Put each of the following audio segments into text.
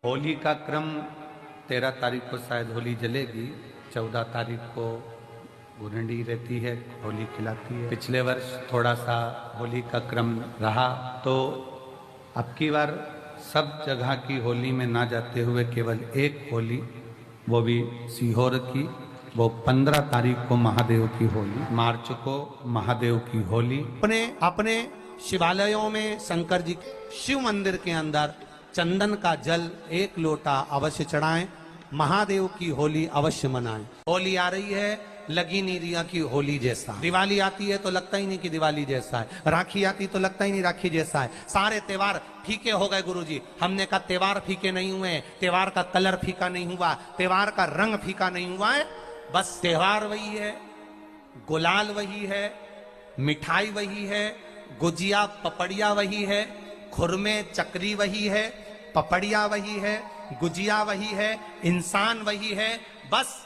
होली का क्रम 13 तारीख को शायद होली जलेगी, 14 तारीख को गुरंडी रहती है, होली खिलाती है। पिछले वर्ष थोड़ा सा होली का क्रम रहा, तो अब की बार सब जगह की होली में ना जाते हुए केवल एक होली, वो भी सीहोर की, वो 15 तारीख को महादेव की होली, मार्च को महादेव की होली। अपने अपने शिवालयों में शंकर जी शिव मंदिर के अंदर चंदन का जल 1 लोटा अवश्य चढ़ाएं। महादेव की होली अवश्य मनाएं। होली आ रही है, लगी नहीं रिया की होली जैसा। दिवाली आती है तो लगता ही नहीं कि दिवाली जैसा है। राखी आती तो लगता ही नहीं राखी जैसा है। सारे त्योहार फीके हो गए गुरुजी। हमने कहा त्योहार फीके नहीं हुए, त्योहार का कलर फीका नहीं हुआ, त्योहार का रंग फीका नहीं हुआ है। बस त्योहार वही है, गुलाल वही है, मिठाई वही है, गुजिया पपड़िया वही है, खुरमे चकरी वही है, पपड़िया वही है, गुजिया वही है, इंसान वही है। बस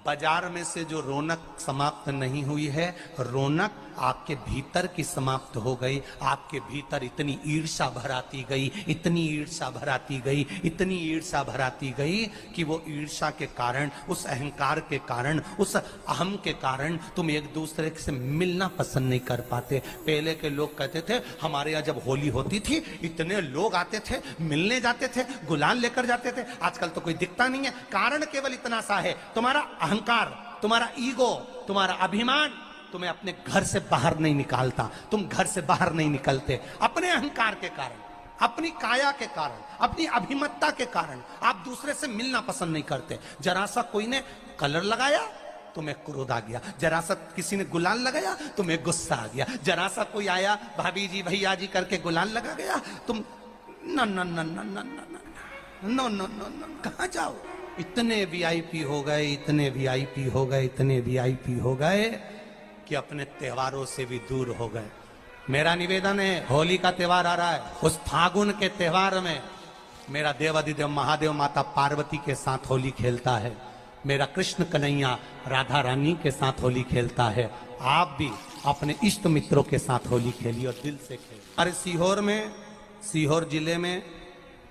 बाजार में से जो रौनक समाप्त नहीं हुई है, रौनक आपके भीतर की समाप्त हो गई। आपके भीतर इतनी ईर्ष्या भराती गई, इतनी ईर्ष्या भराती गई, इतनी ईर्ष्या भराती गई कि वो ईर्ष्या के कारण, उस अहंकार के कारण, उस अहम के कारण तुम एक दूसरे से मिलना पसंद नहीं कर पाते। पहले के लोग कहते थे हमारे यहाँ जब होली होती थी इतने लोग आते थे, मिलने जाते थे, गुलाल लेकर जाते थे। आजकल तो कोई दिखता नहीं है। कारण केवल इतना सा है, तुम्हारा अहंकार, तुम्हारा ईगो, तुम्हारा अभिमान तुम्हें अपने घर से बाहर नहीं निकालता। तुम घर से बाहर नहीं निकलते अपने अहंकार के कारण, अपनी काया के कारण, अपनी अभिमत्ता के कारण। आप दूसरे से मिलना पसंद नहीं करते। जरा सा कोई ने कलर लगाया तुम्हें क्रोध आ गया, जरा सा किसी ने गुलाल लगाया तुम्हें गुस्सा आ गया, जरा सा कोई आया भाभी जी भैया जी करके गुलाल लगा गया, तुम न न न न न न न न कहाँ जाओ। इतने वीआईपी हो गए, इतने वीआईपी हो गए, इतने वीआईपी हो गए कि अपने त्योहारों से भी दूर हो गए। मेरा निवेदन है, होली का त्योहार आ रहा है, उस फागुन के त्योहार में मेरा देवाधिदेव महादेव माता पार्वती के साथ होली खेलता है, मेरा कृष्ण कन्हैया राधा रानी के साथ होली खेलता है। आप भी अपने इष्ट मित्रों के साथ होली खेलिए और दिल से खेलिए। अरे सीहोर में, सीहोर जिले में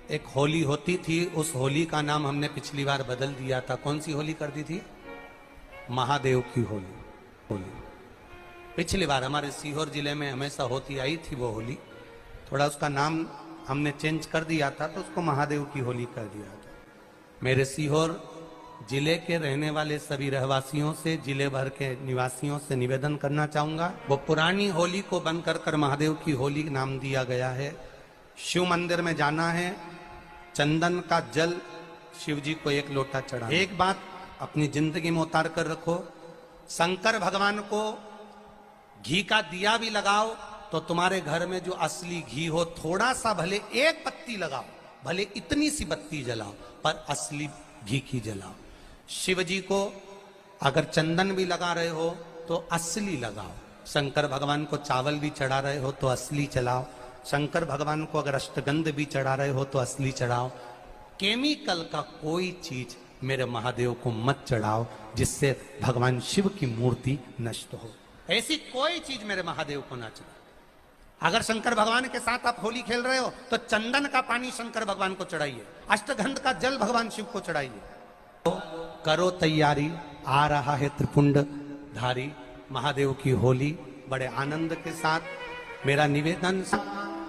एक होली होती थी। उस होली का नाम हमने पिछली बार बदल दिया था। कौन सी होली कर दी थी? महादेव की होली। पिछली बार हमारे सीहोर जिले में हमेशा होती आई थी वो होली, थोड़ा उसका नाम हमने चेंज कर दिया था, तो उसको महादेव की होली कर दिया था। मेरे सीहोर जिले के रहने वाले सभी रहवासियों से, जिले भर के निवासियों से निवेदन करना चाहूंगा, वो पुरानी होली को बंद कर महादेव की होली नाम दिया गया है। शिव मंदिर में जाना है, चंदन का जल शिव जी को 1 लोटा चढ़ा। एक बात अपनी जिंदगी में उतार कर रखो, शंकर भगवान को घी का दिया भी लगाओ तो तुम्हारे घर में जो असली घी हो, थोड़ा सा भले 1 पत्ती लगाओ, भले इतनी सी बत्ती जलाओ, पर असली घी की जलाओ। शिव जी को अगर चंदन भी लगा रहे हो तो असली लगाओ। शंकर भगवान को चावल भी चढ़ा रहे हो तो असली चलाओ। शंकर भगवान को अगर अष्टगंध भी चढ़ा रहे हो तो असली चढ़ाओ। केमिकल का कोई चीज मेरे महादेव को मत चढ़ाओ जिससे भगवान शिव की मूर्ति नष्ट हो। ऐसी कोई चीज मेरे महादेव को ना चढ़ाओ। अगर शंकर भगवान के साथ आप होली खेल रहे हो तो चंदन का पानी शंकर भगवान को चढ़ाइए, अष्टगंध का जल भगवान शिव को चढ़ाइए। तो करो तैयारी, आ रहा है त्रिपुंड धारी महादेव की होली। बड़े आनंद के साथ मेरा निवेदन,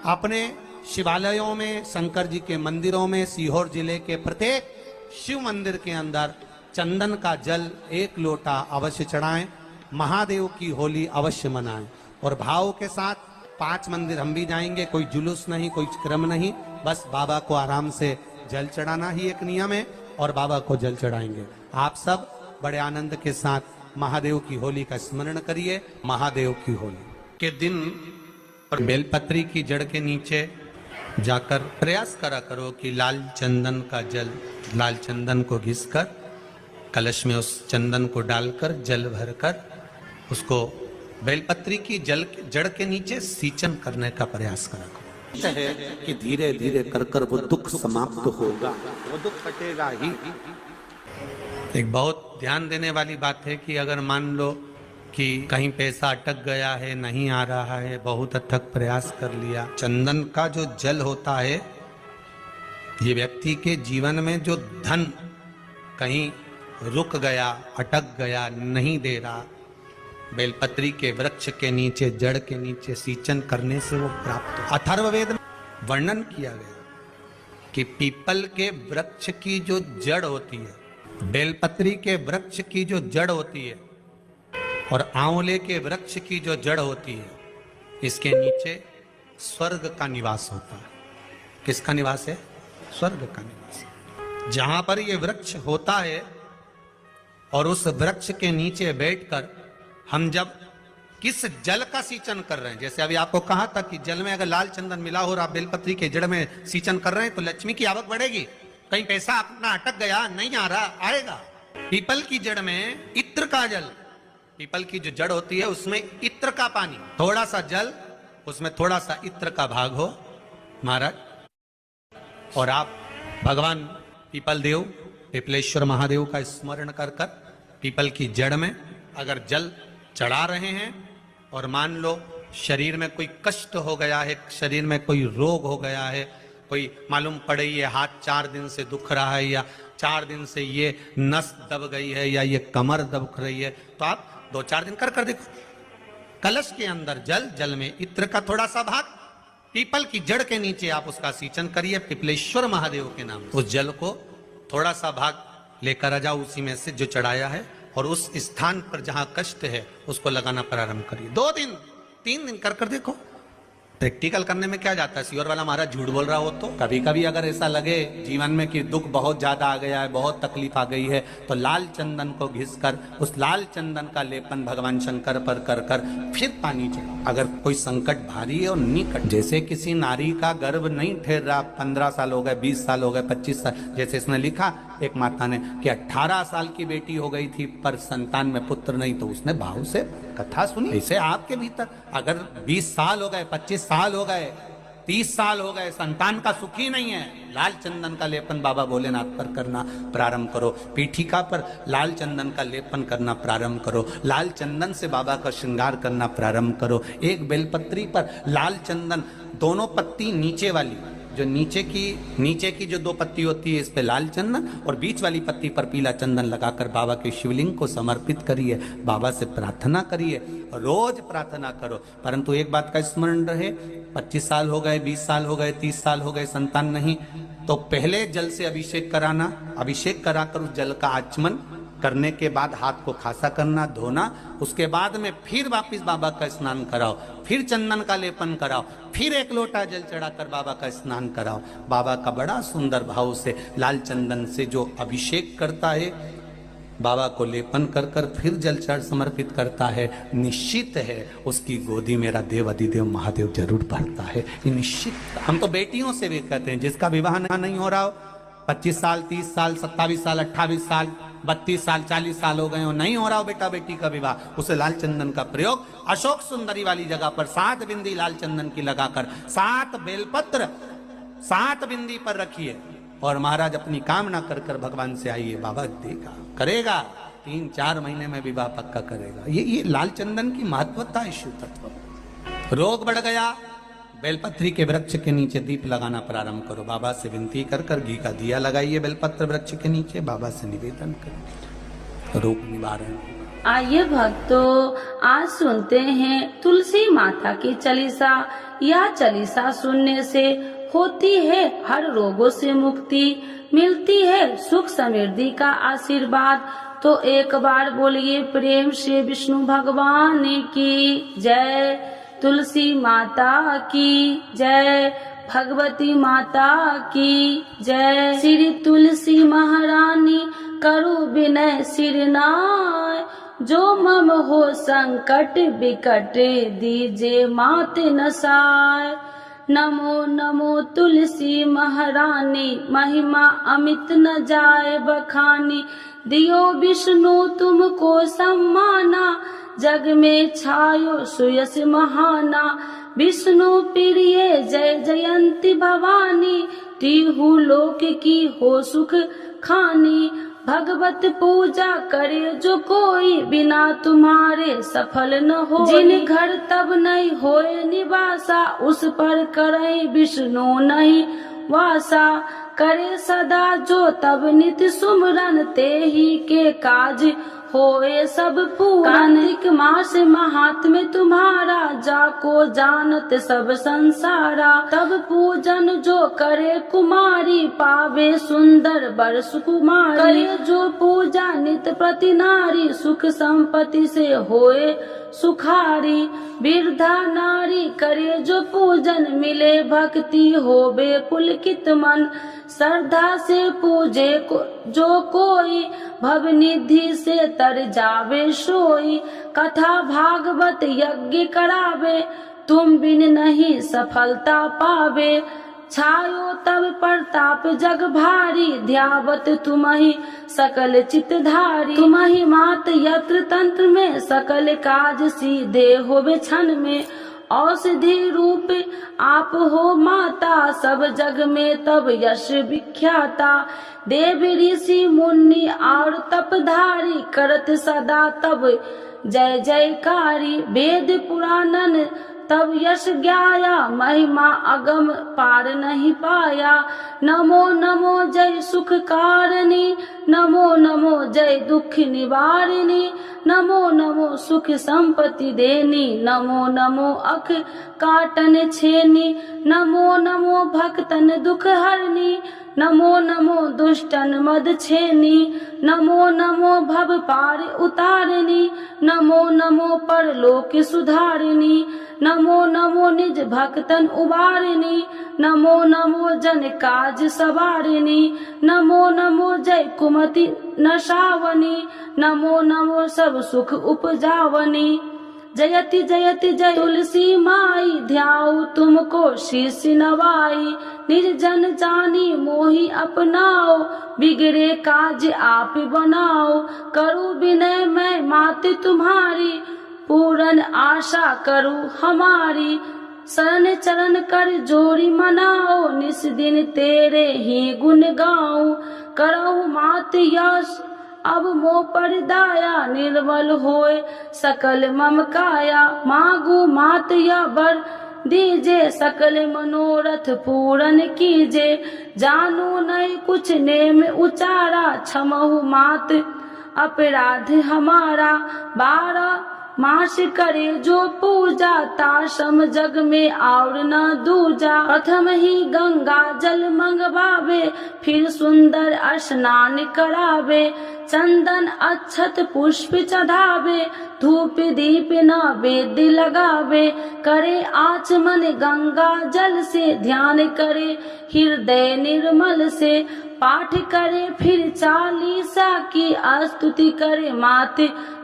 अपने शिवालयों में, शंकर जी के मंदिरों में, सीहोर जिले के प्रत्येक शिव मंदिर के अंदर चंदन का जल 1 लोटा अवश्य चढ़ाएं। महादेव की होली अवश्य मनाएं और भाव के साथ 5 मंदिर हम भी जाएंगे। कोई जुलूस नहीं, कोई क्रम नहीं, बस बाबा को आराम से जल चढ़ाना ही एक नियम है और बाबा को जल चढ़ाएंगे। आप सब बड़े आनंद के साथ महादेव की होली का स्मरण करिए। महादेव की होली के दिन और बेलपत्री की जड़ के नीचे जाकर प्रयास करा करो कि लाल चंदन का जल, लाल चंदन को घिसकर कलश में उस चंदन को डालकर जल भरकर उसको बेलपत्री की जड़ के नीचे सींचन करने का प्रयास करा है कि धीरे धीरे कर वो दुख समाप्त होगा, वो दुख कटेगा ही। एक बहुत ध्यान देने वाली बात है कि अगर मान लो कि कहीं पैसा अटक गया है, नहीं आ रहा है, बहुत अथक प्रयास कर लिया, चंदन का जो जल होता है ये व्यक्ति के जीवन में जो धन कहीं रुक गया, अटक गया, नहीं दे रहा, बेलपत्री के वृक्ष के नीचे, जड़ के नीचे सींचन करने से वो प्राप्त हो। अथर्ववेद में वर्णन किया गया कि पीपल के वृक्ष की जो जड़ होती है, बेलपत्री के वृक्ष की जो जड़ होती है और आंवले के वृक्ष की जो जड़ होती है, इसके नीचे स्वर्ग का निवास होता है। किसका निवास है? स्वर्ग का निवास। जहां पर ये वृक्ष होता है और उस वृक्ष के नीचे बैठकर हम जब किस जल का सींचन कर रहे हैं, जैसे अभी आपको कहा था कि जल में अगर लाल चंदन मिला हो और आप बेलपत्री के जड़ में सींचन कर रहे हैं तो लक्ष्मी की आवक बढ़ेगी। कहीं पैसा अपना अटक गया, नहीं आ रहा, आएगा। पीपल की जड़ में इत्र का जल, पीपल की जो जड़ होती है उसमें इत्र का पानी, थोड़ा सा जल, उसमें थोड़ा सा इत्र का भाग हो महाराज, और आप भगवान पीपल देव, पिपलेश्वर महादेव का स्मरण कर कर पीपल की जड़ में अगर जल चढ़ा रहे हैं और मान लो शरीर में कोई कष्ट हो गया है, शरीर में कोई रोग हो गया है, कोई मालूम पड़े ये हाथ 4 दिन से दुख रहा है या 4 दिन से ये नस दब गई है या ये कमर दब रही है, तो आप 2-4 दिन कर देखो। कलश के अंदर जल, जल में इत्र का थोड़ा सा भाग, पीपल की जड़ के नीचे आप उसका सींचन करिए पिपलेश्वर महादेव के नाम। उस जल को थोड़ा सा भाग लेकर आ जाओ, उसी में से जो चढ़ाया है, और उस स्थान पर जहां कष्ट है उसको लगाना प्रारंभ करिए। 2 दिन 3 दिन कर देखो। प्रैक्टिकल करने में क्या जाता है? सियोर वाला महाराज झूठ बोल रहा हो तो कभी कभी अगर ऐसा लगे जीवन में कि दुख बहुत ज्यादा आ गया है, बहुत तकलीफ आ गई है, तो लाल चंदन को घिसकर उस लाल चंदन का लेपन भगवान शंकर पर कर कर फिर पानी चढ़ाओ। अगर कोई संकट भारी है और निकट, जैसे किसी नारी का गर्भ नहीं ठहर रहा, 15 साल हो गए, 20 साल हो गए, 25 साल, जैसे इसने लिखा एक माता ने कि 18 साल की बेटी हो गई थी पर संतान में पुत्र नहीं, तो उसने भाव से कथा सुनी। ऐसे आपके भीतर अगर 20 साल हो गए, 25 साल हो गए, 30 साल हो गए, संतान का सुख ही नहीं है, लाल चंदन का लेपन बाबा भोलेनाथ पर करना प्रारंभ करो। पीठिका पर लाल चंदन का लेपन करना प्रारंभ करो। लाल चंदन से बाबा का श्रृंगार करना प्रारंभ करो। एक बेलपत्री पर लाल चंदन, दोनों पत्ती नीचे वाली, जो नीचे की जो 2 पत्ती होती है, इस पे लाल चंदन, और बीच वाली पत्ती पर पीला चंदन लगाकर बाबा के शिवलिंग को समर्पित करिए। बाबा से प्रार्थना करिए, रोज प्रार्थना करो। परंतु एक बात का स्मरण रहे, 25 साल हो गए, 20 साल हो गए, 30 साल हो गए, संतान नहीं, तो पहले जल से अभिषेक कराना, अभिषेक कराकर उस जल का आचमन करने के बाद हाथ को खासा करना, धोना, उसके बाद में फिर वापिस बाबा का स्नान कराओ, फिर चंदन का लेपन कराओ, फिर 1 लोटा जल चढ़ाकर बाबा का स्नान कराओ। बाबा का बड़ा सुंदर भाव से लाल चंदन से जो अभिषेक करता है, बाबा को लेपन कर कर फिर जल चढ़ समर्पित करता है, निश्चित है उसकी गोदी मेरा देव अधिदेव महादेव जरूर भरता है, ये निश्चित। हम तो बेटियों से भी कहते हैं, जिसका विवाह नहीं हो रहा हो, 25 साल, 30 साल, 27 साल, 28 साल, 32 साल, 40 साल हो गए हो, नहीं हो रहा हो बेटा बेटी का विवाह, उसे लाल चंदन का प्रयोग अशोक सुंदरी वाली जगह पर 7 बिंदी लाल चंदन की लगाकर 7 बेलपत्र 7 बिंदी पर रखिए और महाराज अपनी कामना कर कर भगवान से आइए, बाबा देगा, करेगा, 3-4 महीने में विवाह पक्का करेगा। ये लाल चंदन की महत्वता है शिव तत्व। रोग बढ़ गया, बेलपत्री के वृक्ष के नीचे दीप लगाना प्रारंभ करो। बाबा से विनती कर कर घी का दिया लगाइए बेलपत्र वृक्ष के नीचे, बाबा से निवेदन करें, रोग निवारण। आइए भक्तों, आज सुनते हैं तुलसी माता की चालीसा। यह चालीसा सुनने से होती है हर रोगों से मुक्ति, मिलती है सुख समृद्धि का आशीर्वाद। तो एक बार बोलिए प्रेम से विष्णु भगवान की जय, तुलसी माता की जय, भगवती माता की जय। श्री तुलसी महारानी करो विनय सिरनाय, जो मम हो संकट विकट दीजे मात नसाय। नमो नमो तुलसी महारानी, महिमा अमित न जाए बखानी, दियो विष्णु तुमको सम्माना, जग में छायो सुयस महाना। विष्णु प्रिय जय जयंती भवानी, तिहु लोक की हो सुख खानी। भगवत पूजा करे जो कोई, बिना तुम्हारे सफल न हो। जिन घर तब नहीं होए निवासा, उस पर करे विष्णु नहीं वासा। करे सदा जो तब नित सुमरन, ते ही के काज होए सब पूरन। कार्तिक मास महात्म्य तुम्हारा, जाको जानत सब संसारा। तब पूजन जो करे कुमारी, पावे सुंदर वर सुकुमारी। करे जो पूजा नित प्रति नारी, सुख संपत्ति से होए सुखारी। वृद्धा नारी करे जो पूजन, मिले भक्ति होवे पुलकित मन। श्रद्धा से पूजे जो कोई, भव निधि से तर जावे सोई। कथा भागवत यज्ञ करावे, तुम बिन नहीं सफलता पावे। छायो तब प्रताप जग भारी, ध्यावत तुम्हि सकल चितधारी। तुम्हि मात यत्र तंत्र में, सकल काज सीधे होवे क्षण में। औषधि रूप आप हो माता, सब जग में तब यश विख्याता। देव ऋषि मुनि और तपधारी, करत सदा तब जय जयकारी। वेद पुराणन तब यश ज्ञाया, महिमा अगम पार नहीं पाया। नमो नमो जय सुख कारिणी, नमो नमो जय दुख निवारिणी। नमो नमो सुख संपत्ति देनी, नमो नमो अख काटन छेनी। नमो नमो भक्तन दुख हरनी, नमो नमो दुष्टन मद छेनी। नमो नमो भव पार उतारिणी, नमो नमो परलोक सुधारिणी। नमो नमो निज भक्तन उबारिणी, नमो नमो जन काज सवारिणी। नमो नमो जय कुमति नशावनी, नमो नमो सब सुख उपजावनी। जयति जयति जय तुलसी माई, ध्याऊ तुमको शीश नवाई। निर्जन जानी मोहि अपनाओ, बिगड़े काज आप बनाओ। करूँ विनय मैं मात तुम्हारी, पूरन आशा करूँ हमारी। शरण चरण कर जोड़ी मनाओ, निस दिन तेरे ही गुण गाऊं। करहु मात यश अब मोह पर दाया, निर्मल होए सकल मम काया। मांगू मात या वर दीजे, सकल मनोरथ पूरन कीजे। जानू नहीं कुछ नेम उचारा, क्षमहु मात अपराध हमारा। 12 मास करे जो पूजा, ताशम जग में और न दूजा। प्रथम ही गंगा जल मंगवावे, फिर सुंदर स्नान करावे। चंदन अक्षत पुष्प चढ़ावे, धूप दीप नैवेद्य लगावे। करे आचमन गंगा जल से, ध्यान करे हृदय निर्मल से। पाठ करे फिर 40 की, स्तुति करे मात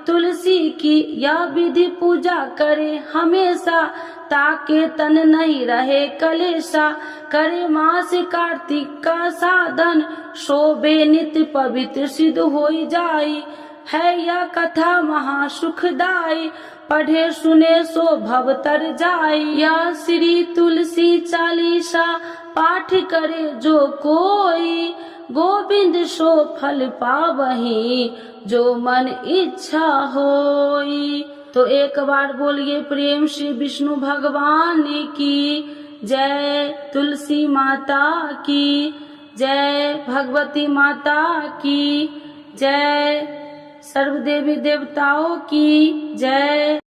तुलसी की। यह विधि पूजा करे हमेशा, ताके तन नहीं रहे कलेशा। करे मास कार्तिक का साधन, शोभे नित्य पवित्र सिद्ध होई जाई। है यह कथा महा सुखदाई, पढ़े सुने सो भव तर जाई। यह श्री तुलसी चालीसा, पाठ करे जो कोई। गोविंद सो फल पावही, जो मन इच्छा होई। तो एक बार बोलिए प्रेम श्री विष्णु भगवान की जय। तुलसी माता की जय, भगवती माता की जय, सर्व देवी देवताओं की जय।